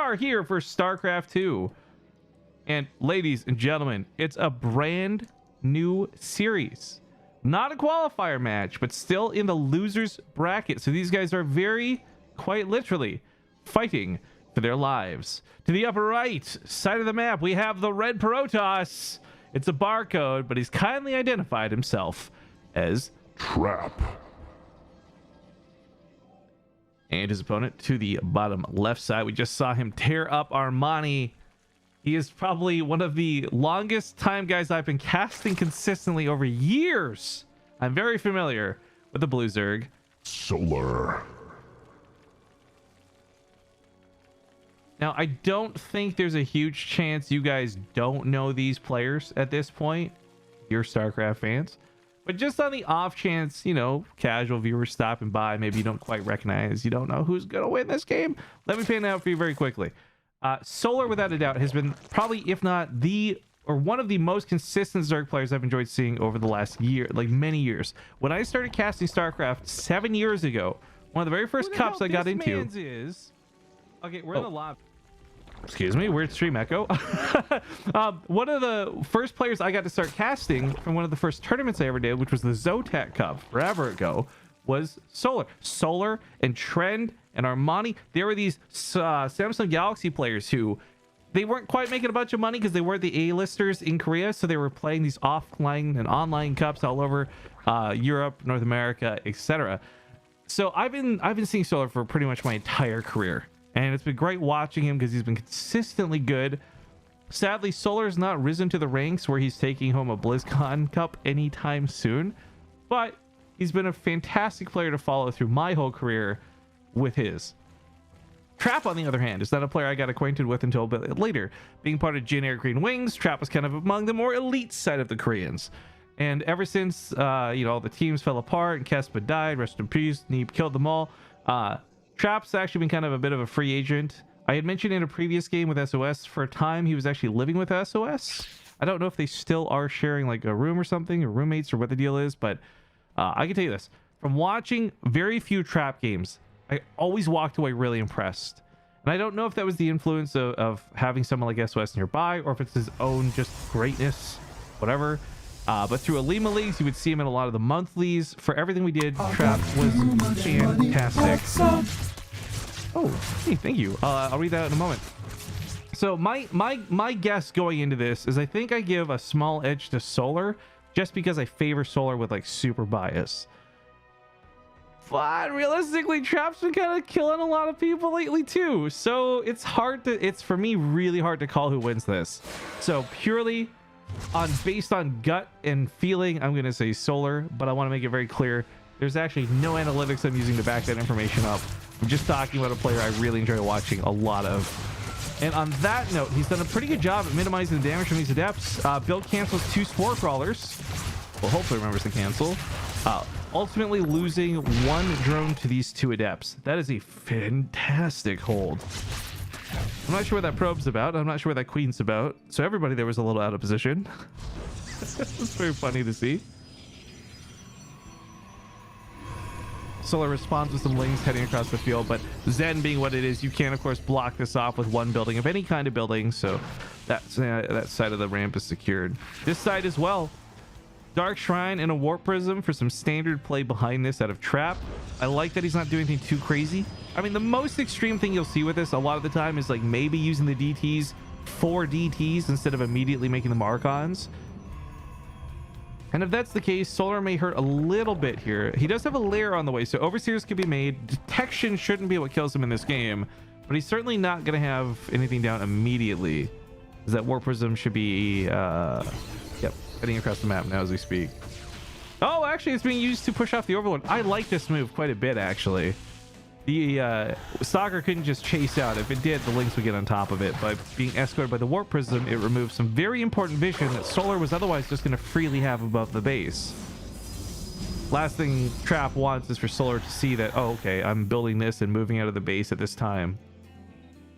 are here for StarCraft 2. And ladies and gentlemen, it's a brand new series. Not a qualifier match, but still in the losers bracket. So these guys are quite literally fighting for their lives. To the upper right side of the map, we have the red Protoss. It's a barcode, but he's kindly identified himself as Trap. And his opponent to the bottom left side, we just saw him tear up Armani. He is probably one of the longest time guys I've been casting consistently over years. I'm very familiar with the blue Zerg. Solar. Now, I don't think there's a huge chance you guys don't know these players at this point. You're StarCraft fans. But just on the off chance, you know, casual viewers stopping by, maybe you don't quite recognize, you don't know who's going to win this game. Let me pan it out for you very quickly. Solar, without a doubt, has been probably, if not one of the most consistent Zerg players I've enjoyed seeing over the last year, like many years. When I started casting StarCraft 7 years ago, one of the very first cups I got into is... Okay, we're in the lobby. Excuse me, weird stream echo. One of the first players I got to start casting from one of the first tournaments I ever did, which was the Zotac Cup forever ago, was Solar. Solar and Trend and Armani. There were these Samsung Galaxy players who they weren't quite making a bunch of money because they weren't the A-listers in Korea, so they were playing these offline and online cups all over Europe, North America, etc. So I've been seeing Solar for pretty much my entire career. And it's been great watching him because he's been consistently good. Sadly, Solar's not risen to the ranks where he's taking home a BlizzCon Cup anytime soon. But he's been a fantastic player to follow through my whole career with his. Trap, on the other hand, is not a player I got acquainted with until a bit later. Being part of Jin Air Green Wings, Trap was kind of among the more elite side of the Koreans. And ever since, all the teams fell apart and Kespa died, rest in peace, Neeb killed them all, Trap's actually been kind of a bit of a free agent. I had mentioned in a previous game with SOS for a time he was actually living with SOS. I don't know if they still are sharing like a room or something, or roommates, or what the deal is, but I can tell you this. From watching very few Trap games, I always walked away really impressed. And I don't know if that was the influence of having someone like SOS nearby, or if it's his own just greatness, whatever. But through Alima Leagues, you would see him in a lot of the monthlies. For everything we did, Trap was fantastic. Oh, hey, thank you. I'll read that in a moment. So my guess going into this is I think I give a small edge to Solar just because I favor Solar with like super bias. But realistically, Trap's been kind of killing a lot of people lately too. So it's for me really hard to call who wins this. So purely based on gut and feeling, I'm gonna say Solar, but I want to make it very clear there's actually no analytics I'm using to back that information up. I'm just talking about a player I really enjoy watching a lot of. And on that note, he's done a pretty good job at minimizing the damage from these adepts. Build cancels 2 Spore Crawlers. Well, hopefully remembers to cancel. Ultimately losing 1 drone to these 2 adepts. That is a fantastic hold. I'm not sure what that probe's about. I'm not sure what that queen's about. So everybody there was a little out of position. It's very funny to see. Solar responds with some lings heading across the field, but Zen being what it is, you can of course block this off with 1 building of any kind of building, so that side of the ramp is secured. This side as well. Dark Shrine and a Warp Prism for some standard play behind this out of Trap. I like that he's not doing anything too crazy. I mean, the most extreme thing you'll see with this a lot of the time is like maybe using the DTs for DTs instead of immediately making the Marcons. And if that's the case, Solar may hurt a little bit here. He does have a lair on the way, so Overseers could be made. Detection shouldn't be what kills him in this game, but he's certainly not going to have anything down immediately. As that Warp Prism should be, yep, heading across the map now as we speak. Oh, actually, it's being used to push off the Overlord. I like this move quite a bit, actually. The Stalker couldn't just chase out. If it did, the Lynx would get on top of it. By being escorted by the Warp Prism, it removes some very important vision that Solar was otherwise just going to freely have above the base. Last thing Trap wants is for Solar to see that, oh, okay, I'm building this and moving out of the base at this time.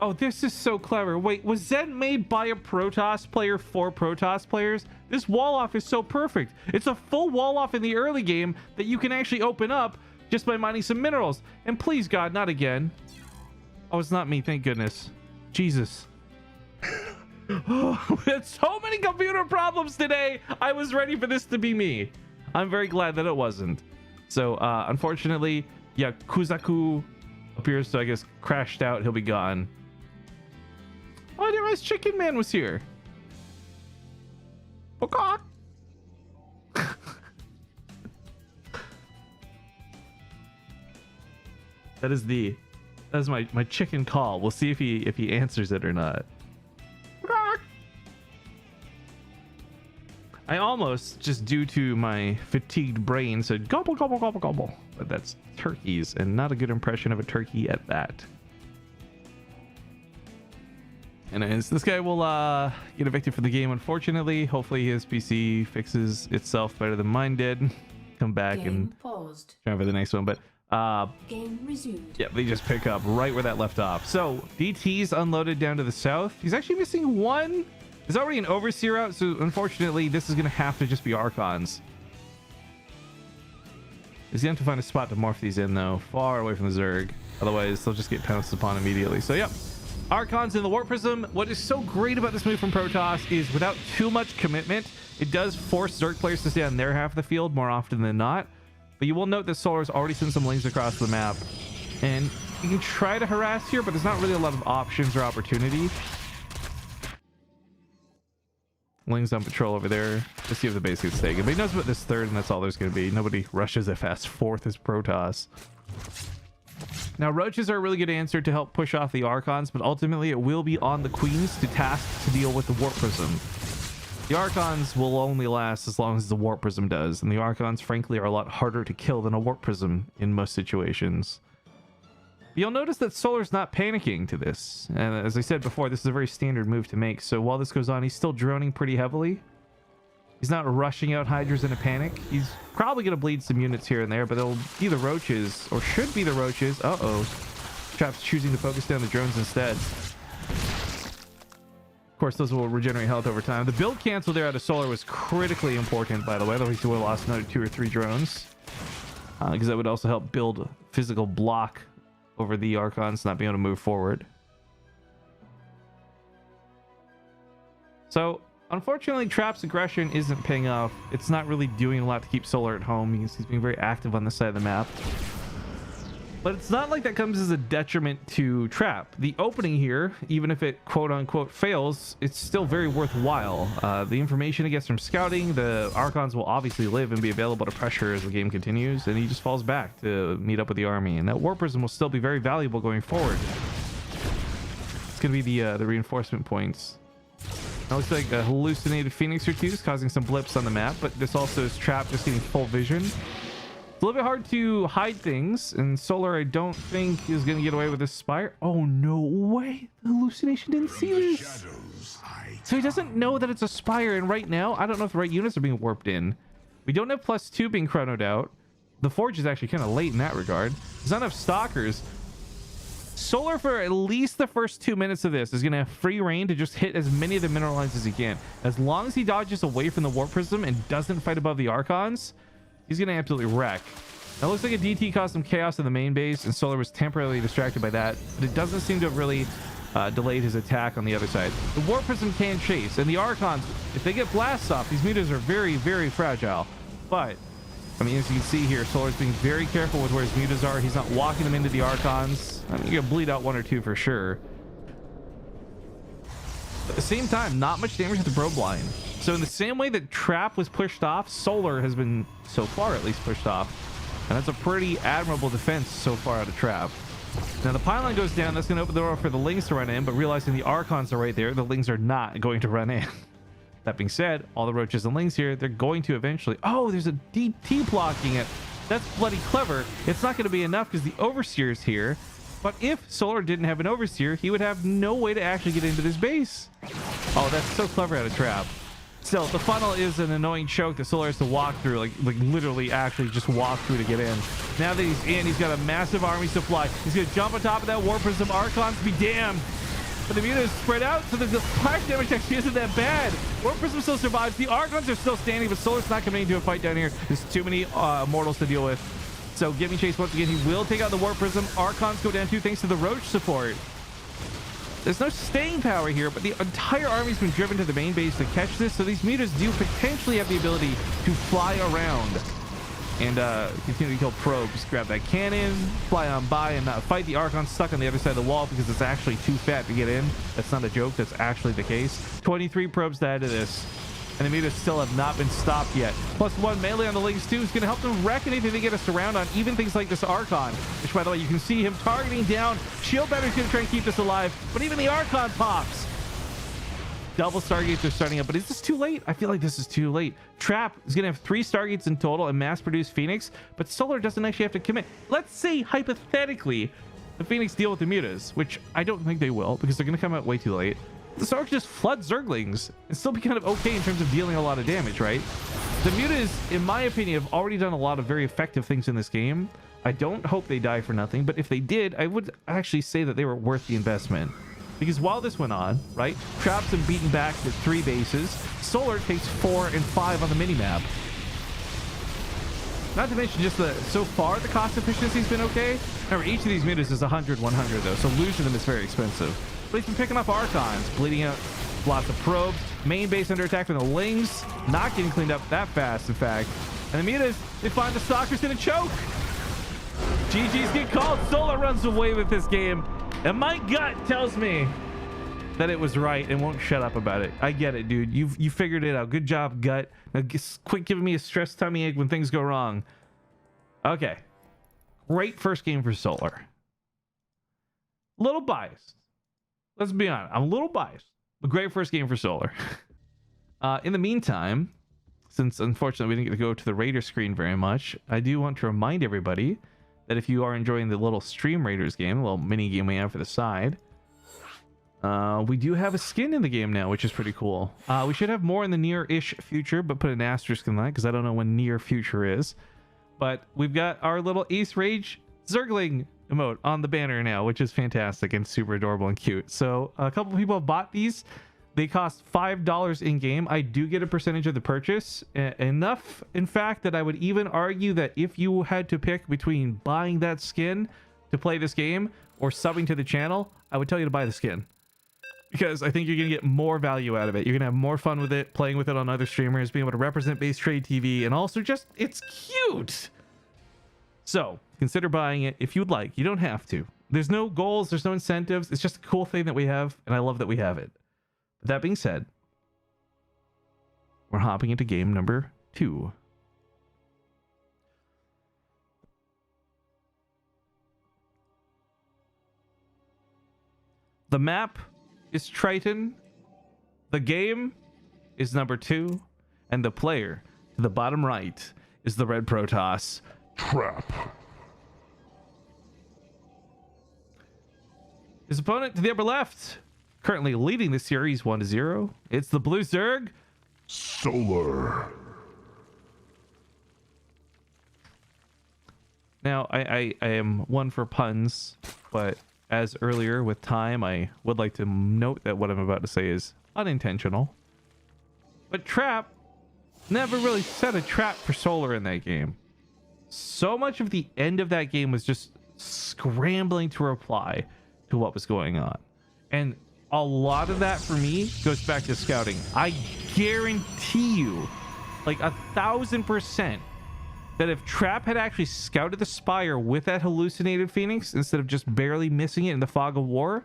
Oh, this is so clever. Wait, was Zen made by a Protoss player for Protoss players? This wall off is so perfect. It's a full wall off in the early game that you can actually open up just by mining some minerals. And please, God, not again. Oh, it's not me. Thank goodness. Jesus. Oh, we had so many computer problems today. I was ready for this to be me. I'm very glad that it wasn't. So unfortunately, yeah, Kuzaku appears to, I guess, crashed out. He'll be gone. Oh, I didn't realize Chicken Man was here. Okay. That's my chicken call. We'll see if he answers it or not. I almost, just due to my fatigued brain, said gobble gobble gobble gobble, but that's turkeys and not a good impression of a turkey at that. Anyways, this guy will get evicted from the game, unfortunately. Hopefully his PC fixes itself better than mine did. Come back Game and paused. try for the next one, but Game resumed. yeah, they just pick up right where that left off. So DT's unloaded down to the south. He's actually missing one. There's already an overseer out, so unfortunately this is gonna have to just be Archons. He's gonna have to find a spot to morph these in though, far away from the Zerg. Otherwise they'll just get pounced upon immediately. So yep, Archons in the Warp Prism. What is so great about this move from Protoss is without too much commitment, it does force Zerg players to stay on their half of the field more often than not. But you will note that Solar's already sent some links across the map, and you can try to harass here, but there's not really a lot of options or opportunity. Ling's on patrol over there. Let's see if the base gets taken. But he knows about this third, and that's all there's going to be. Nobody rushes as fast fourth as Protoss. Now, roaches are a really good answer to help push off the Archons, but ultimately it will be on the Queens to task to deal with the Warp Prism. The Archons will only last as long as the Warp Prism does, and the Archons, frankly, are a lot harder to kill than a Warp Prism in most situations. You'll notice that Solar's not panicking to this. And as I said before, this is a very standard move to make. So while this goes on, he's still droning pretty heavily. He's not rushing out Hydras in a panic. He's probably going to bleed some units here and there, but they'll be the Roaches, or should be the Roaches. Uh-oh. Trap's choosing to focus down the drones instead. Of course, those will regenerate health over time. The build cancel there out of Solar was critically important, by the way. Otherwise, he would have lost another 2 or 3 drones. Because that would also help build physical block over the Archons not being able to move forward. So unfortunately, Trap's aggression isn't paying off. It's not really doing a lot to keep Solar at home. He's being very active on this side of the map, but it's not like that comes as a detriment to Trap. The opening here, even if it quote-unquote fails, it's still very worthwhile. The information he gets from scouting, the Archons will obviously live and be available to pressure as the game continues, and he just falls back to meet up with the army, and that Warp Prism will still be very valuable going forward. It's going to be the reinforcement points. It looks like a hallucinated Phoenix or two is causing some blips on the map, but this also is Trap just getting full vision. It's a little bit hard to hide things, and Solar, I don't think, is going to get away with this Spire. Oh, no way. The hallucination didn't see this. So he doesn't know that it's a Spire, and right now, I don't know if the right units are being warped in. We don't have +2 being chronoed out. The Forge is actually kind of late in that regard. There's not enough Stalkers. Solar, for at least the first 2 minutes of this, is going to have free reign to just hit as many of the mineral lines as he can. As long as he dodges away from the Warp Prism and doesn't fight above the Archons, he's going to absolutely wreck. Now, it looks like a DT caused some chaos in the main base, and Solar was temporarily distracted by that, but it doesn't seem to have really delayed his attack on the other side. The Warp Prism can chase, and the Archons, if they get blasts off, these mutas are very, very fragile. But I mean, as you can see here, Solar's being very careful with where his mutas are. He's not walking them into the Archons. I mean, you're gonna bleed out 1 or 2 for sure. At the same time, not much damage to the probe line. So in the same way that Trap was pushed off, Solar has been, so far at least, pushed off. And that's a pretty admirable defense so far out of Trap. Now the pylon goes down. That's going to open the door for the Lings to run in, but realizing the Archons are right there, the Lings are not going to run in. That being said, all the Roaches and Lings here, they're going to eventually... Oh, there's a DT blocking it. That's bloody clever. It's not going to be enough because the Overseer's here. But if Solar didn't have an Overseer, he would have no way to actually get into this base. Oh, that's so clever out of Trap. Still, the funnel is an annoying choke that Solar has to walk through, like literally actually just walk through to get in. Now that he's in, he's got a massive army supply. He's going to jump on top of that Warp Prism. Archons be damned. But the muta is spread out, so the splash damage actually isn't that bad. Warp Prism still survives. The Archons are still standing, but Solar's not coming into a fight down here. There's too many mortals to deal with. So giving chase once again. He will take out the Warp Prism. Archons go down too thanks to the Roach support. There's no staying power here, but the entire army's been driven to the main base to catch this, so these mutas do potentially have the ability to fly around and continue to kill probes. Grab that cannon, fly on by, and not fight the Archon stuck on the other side of the wall because it's actually too fat to get in. That's not a joke. That's actually the case. 23 probes to add to this. And the mutas still have not been stopped yet. +1 melee on the Lynx too is going to help them wreck anything they get a surround on, even things like this Archon, which, by the way, you can see him targeting down. Shield Batter's going to try and keep this alive, but even the Archon pops. Double Stargates are starting up, but is this too late? I feel like this is too late. Trap is going to have 3 Stargates in total and mass-produce Phoenix, but Solar doesn't actually have to commit. Let's say, hypothetically, the Phoenix deal with the mutas, which I don't think they will, because they're going to come out way too late. The Stark just flood Zerglings and still be kind of okay in terms of dealing a lot of damage, right? The mutas, in my opinion, have already done a lot of very effective things in this game. I don't hope they die for nothing, but if they did, I would actually say that they were worth the investment. Because while this went on, right, Trap's been beaten back to 3 bases. Solar takes 4 and 5 on the minimap. Not to mention just so far the cost efficiency's been okay. Remember, each of these mutas is 100, 100 though, so losing them is very expensive. But he's been picking up Archons, bleeding out lots of probes. Main base under attack from the Lings, not getting cleaned up that fast, in fact. And the mutas, they find the Stalker's gonna choke. GG's get called. Solar runs away with this game. And my gut tells me that it was right and won't shut up about it. I get it, dude. You figured it out. Good job, gut. Now quit giving me a stress tummy ache when things go wrong. Okay. Great first game for Solar. Little biased. Let's be honest. I'm a little biased. A great first game for Solar. In the meantime, since unfortunately we didn't get to go to the Raider screen very much, I do want to remind everybody that if you are enjoying the little Stream Raiders game, a little mini game we have for the side, we do have a skin in the game now, which is pretty cool. We should have more in the near-ish future, but put an asterisk in that because I don't know when near future is. But we've got our little Ace Rage Zergling emote on the banner now, which is fantastic and super adorable and cute. So a couple people have bought these. They cost $5 in game. I do get a percentage of the purchase, enough in fact that I would even argue that if you had to pick between buying that skin to play this game or subbing to the channel, I would tell you to buy the skin, because I think you're gonna get more value out of it. You're gonna have more fun with it, playing with it on other streamers, being able to represent Base Trade TV, and also just it's cute. So consider buying it if you would like. You don't have to. There's no goals, there's no incentives. It's just a cool thing that we have, and I love that we have it. That being said, we're hopping into game number 2. The map is Triton, the game is number 2, and the player to the bottom right is the red Protoss. Trap. His opponent to the upper left, currently leading the series 1-0. It's the blue Zerg. Solar. Now, I am one for puns, but as earlier with time, I would like to note that what I'm about to say is unintentional. But Trap never really set a trap for Solar in that game. So much of the end of that game was just scrambling to reply to what was going on. And a lot of that for me goes back to scouting. I guarantee you, like 1,000%, that if Trap had actually scouted the Spire with that hallucinated Phoenix instead of just barely missing it in the fog of war,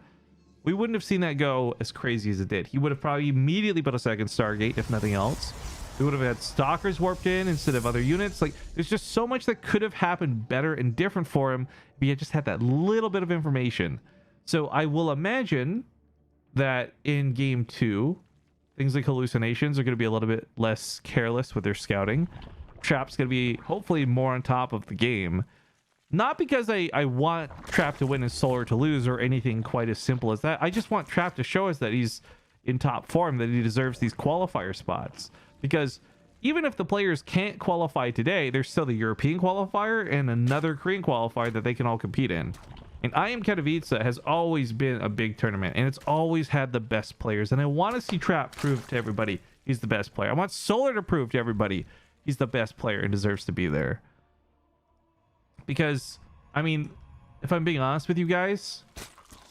we wouldn't have seen that go as crazy as it did. He would have probably immediately put a second Stargate, if nothing else. We would have had Stalkers warped in instead of other units. Like, there's just so much that could have happened better and different for him if he had just had that little bit of information. So I will imagine that in game 2, things like hallucinations are going to be a little bit less careless with their scouting. Trap's going to be hopefully more on top of the game. Not because I want Trap to win and Solar to lose or anything quite as simple as that. I just want Trap to show us that he's in top form, that he deserves these qualifier spots. Because even if the players can't qualify today, there's still the European qualifier and another Korean qualifier that they can all compete in. And IEM Katowice has always been a big tournament, and it's always had the best players. And I want to see Trap prove to everybody he's the best player. I want Solar to prove to everybody he's the best player and deserves to be there. Because, I mean, if I'm being honest with you guys,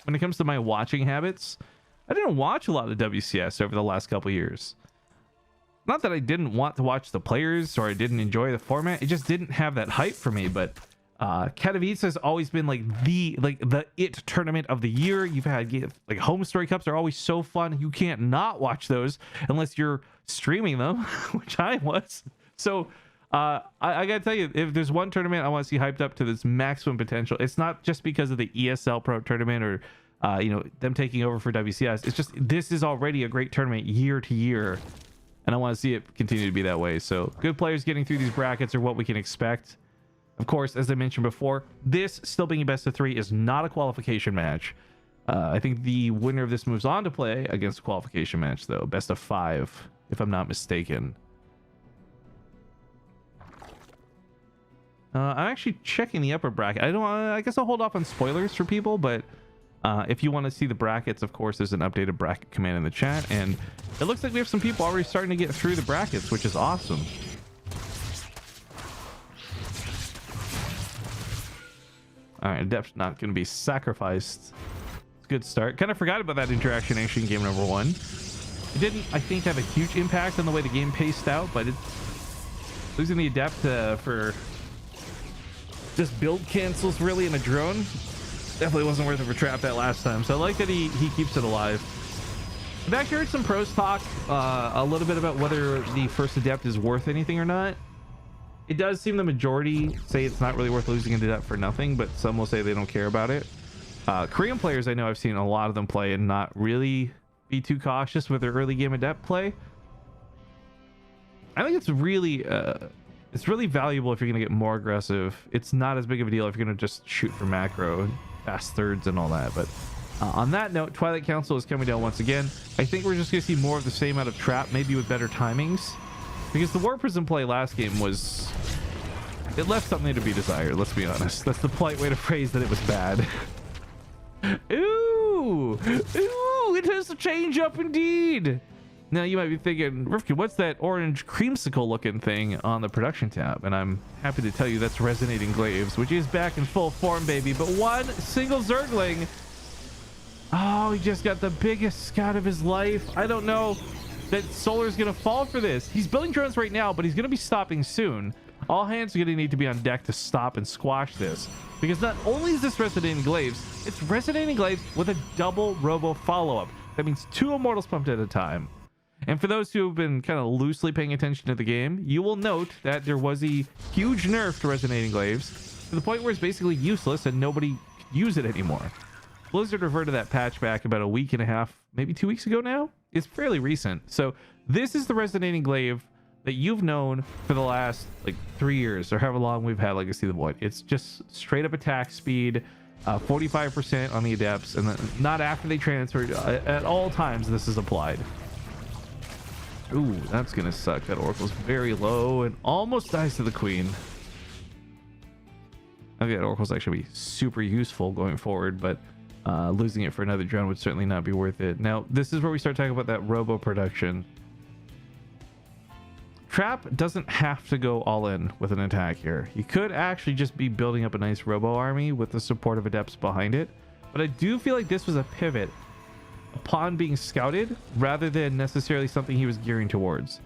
when it comes to my watching habits, I didn't watch a lot of WCS over the last couple years. Not that I didn't want to watch the players or I didn't enjoy the format. It just didn't have that hype for me. But Katowice has always been like the it tournament of the year. You've had like home story cups are always so fun. You can't not watch those unless you're streaming them, which I was. So I gotta tell you, if there's one tournament I want to see hyped up to this maximum potential, it's not just because of the ESL Pro tournament or them taking over for WCS. It's just this is already a great tournament year to year, and I want to see it continue to be that way. So good players getting through these brackets are what we can expect. Of course, as I mentioned before, this still being a best of 3 is not a qualification match. I think the winner of this moves on to play against a qualification match, though. Best of 5, if I'm not mistaken. I'm actually checking the upper bracket. I guess I'll hold off on spoilers for people, but if you want to see the brackets, of course, there's an updated bracket command in the chat, and it looks like we have some people already starting to get through the brackets, which is awesome. All right, Adept's not going to be sacrificed. It's a good start. Kind of forgot about that interaction actually in game number 1. It didn't, I think, have a huge impact on the way the game paced out, but it's losing the Adept for just build cancels really in a drone definitely wasn't worth it for Trap that last time. So I like that he keeps it alive. I've actually heard some pros talk a little bit about whether the first Adept is worth anything or not. It does seem the majority say it's not really worth losing an Adept for nothing, but some will say they don't care about it. Korean players, I know I've seen a lot of them play and not really be too cautious with their early game Adept play. I think it's really valuable if you're going to get more aggressive. It's not as big of a deal if you're going to just shoot for macro and fast thirds and all that. But on that note, Twilight Council is coming down once again. I think we're just going to see more of the same out of Trap, maybe with better timings. Because the War Prison play last game was... it left something to be desired, let's be honest. That's the polite way to phrase that it was bad. Ooh! Ooh! It has a change up indeed! Now you might be thinking, Rifkin, what's that orange creamsicle looking thing on the production tab? And I'm happy to tell you that's Resonating Glaives, which is back in full form, baby. But one single Zergling. Oh, he just got the biggest scout of his life. I don't know that Solar's gonna fall for this. He's building drones right now, but he's gonna be stopping soon. All hands are gonna need to be on deck to stop and squash this, because not only is this Resonating Glaives, it's Resonating Glaives with a double robo follow-up. That means 2 immortals pumped at a time. And for those who have been kind of loosely paying attention to the game, you will note that there was a huge nerf to Resonating Glaives to the point where it's basically useless and nobody could use it anymore. Blizzard reverted that patch back about a week and a half, maybe 2 weeks ago now. It's fairly recent. So this is the Resonating Glaive that you've known for the last like 3 years or however long we've had Legacy of the Void. It's just straight up attack speed, 45% on the Adepts, and then not after they transferred. At all times this is applied. Ooh, that's gonna suck. That Oracle's very low and almost dies to the Queen. I think that Oracle's actually be super useful going forward, but losing it for another drone would certainly not be worth it. Now, this is where we start talking about that robo production. Trap doesn't have to go all in with an attack here. You could actually just be building up a nice robo army with the support of Adepts behind it, but I do feel like this was a pivot upon being scouted rather than necessarily something he was gearing towards.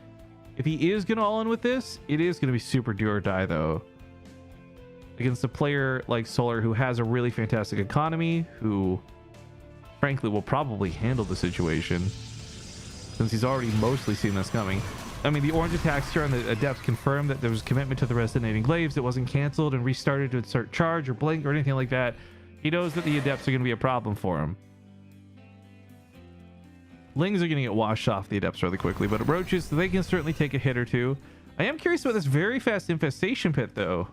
If he is gonna all in with this, it is gonna be super do or die though, against a player like Solar who has a really fantastic economy, who frankly will probably handle the situation since he's already mostly seen this coming. I mean, the orange attacks here on the Adepts confirmed that there was commitment to the Resonating Glaives. It wasn't canceled and restarted to insert charge or blink or anything like that. He knows that the Adepts are going to be a problem for him. Lings are going to get washed off the Adepts really quickly, but Roaches, they can certainly take a hit or two. I am curious about this very fast Infestation Pit, though.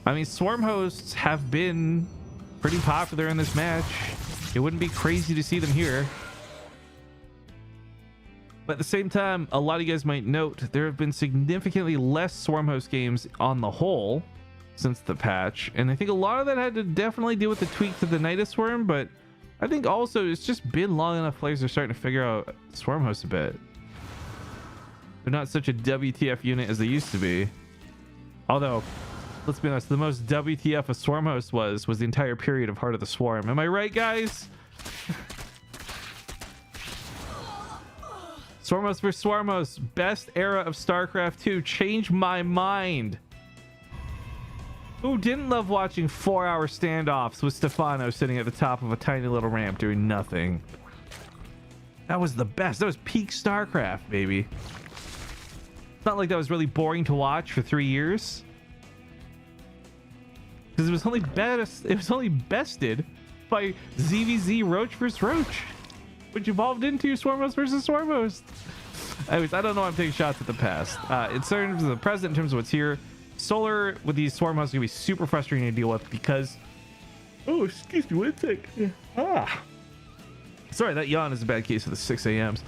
I mean, Swarm Hosts have been pretty popular in this match. It wouldn't be crazy to see them here. But at the same time, a lot of you guys might note there have been significantly less Swarm Host games on the whole since the patch. And I think a lot of that had to definitely do with the tweak to the Nidus Swarm, but I think also it's just been long enough players are starting to figure out Swarm Host a bit. They're not such a WTF unit as they used to be. Although, let's be honest, the most WTF a Swarm Host was the entire period of Heart of the Swarm. Am I right, guys? Swarmos vs. Swarmos. Best era of StarCraft 2. Change my mind. Who didn't love watching 4-hour standoffs with Stefano sitting at the top of a tiny little ramp doing nothing? That was the best. That was peak StarCraft, baby. It's not like that was really boring to watch for 3 years. Because it was only bested by ZVZ Roach vs. Roach, which evolved into Swarmos versus Swarmos. Anyways, I don't know why I'm taking shots at the past. In terms of the present, in terms of what's here, Solar with these Swarmos is gonna be super frustrating to deal with because, oh, excuse me, one sec. Sorry, that yawn is a bad case of the 6 a.m.s.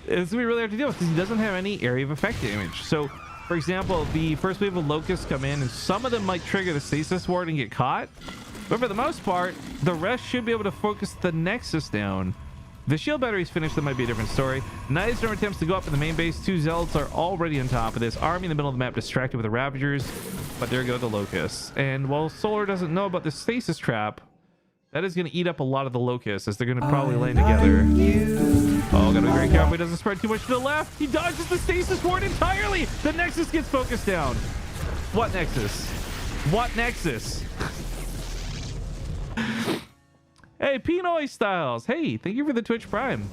It's gonna be really hard to deal with because he doesn't have any area of effect damage. So, for example, the first wave of locusts come in, and some of them might trigger the stasis ward and get caught. But for the most part, the rest should be able to focus the Nexus down. The shield batteries finished, that might be a different story. Night Storm attempts to go up in the main base. 2 Zealots are already on top of this. Army in the middle of the map distracted with the Ravagers. But there go the Locusts. And while Solar doesn't know about the stasis trap, that is going to eat up a lot of the Locusts as they're going to probably land together. Oh, gotta be very careful he doesn't spread too much to the left. He dodges the stasis ward entirely. The Nexus gets focused down. What Nexus? What Nexus? Hey, Pinoy Styles. Hey, thank you for the Twitch Prime.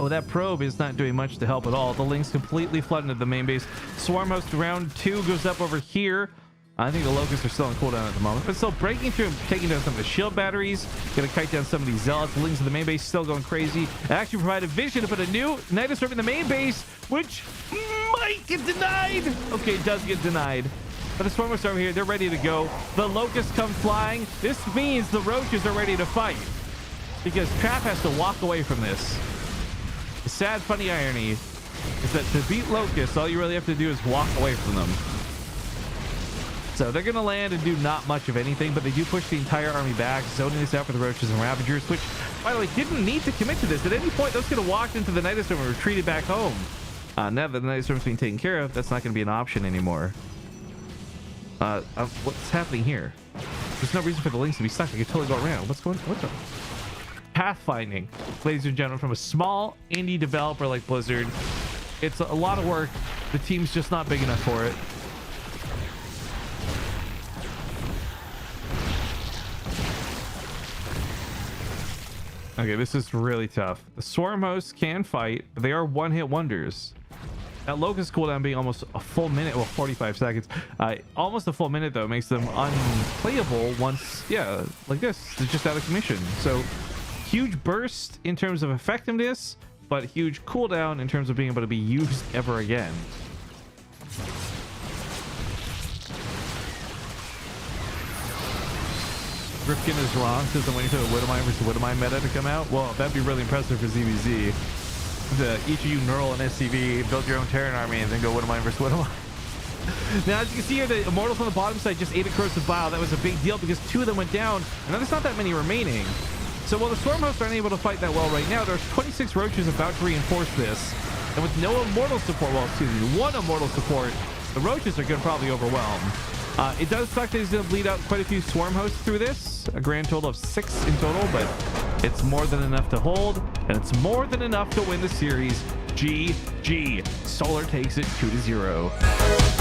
Oh, that probe is not doing much to help at all. The Link's completely flooded into the main base. Swarm host round 2 goes up over here. I think the Locusts are still on cooldown at the moment, but still breaking through and taking down some of the shield batteries. Gonna kite down some of these Zealots. The Links in the main base still going crazy. It actually provided vision to put a new Night Storm in the main base, which might get denied. Okay, it does get denied. But the Swarmers over here, they're ready to go. The Locusts come flying. This means the Roaches are ready to fight because Trap has to walk away from this. The sad, funny irony is that to beat Locusts, all you really have to do is walk away from them. So they're going to land and do not much of anything, but they do push the entire army back, zoning this out for the Roaches and Ravagers, which, by the way, didn't need to commit to this. At any point, those could have walked into the Night Storm and retreated back home. Now that the Night Storm's being taken care of, that's not going to be an option anymore. What's happening here? There's no reason for the Links to be stuck. They could totally go around. What's going on? What the? Pathfinding, ladies and gentlemen, from a small indie developer like Blizzard. It's a lot of work. The team's just not big enough for it. Okay, this is really tough. The Swarm hosts can fight, but they are one-hit wonders. That Locust cooldown being almost a full minute, well, 45 seconds. Almost a full minute, though, makes them unplayable once, yeah, like this. They're just out of commission. So, huge burst in terms of effectiveness, but huge cooldown in terms of being able to be used ever again. Rifkin is wrong, says I'm waiting for the Widowmine versus Widowmine meta to come out. Well, that'd be really impressive for ZVZ. Each of you Neural and SCV build your own Terran army and then go Widowmine versus Widowmine. Now, as you can see here, the Immortals on the bottom side just ate a Corrosive Bile. That was a big deal because 2 of them went down, and now there's not that many remaining. So while the Swarm hosts aren't able to fight that well right now, there's 26 Roaches about to reinforce this. And with no Immortal support, well, excuse me, 1 Immortal support, the Roaches are going to probably overwhelm. It does suck that he's going to bleed out quite a few Swarm hosts through this, a grand total of 6 in total, but it's more than enough to hold, and it's more than enough to win the series. GG. Solar takes it 2-0.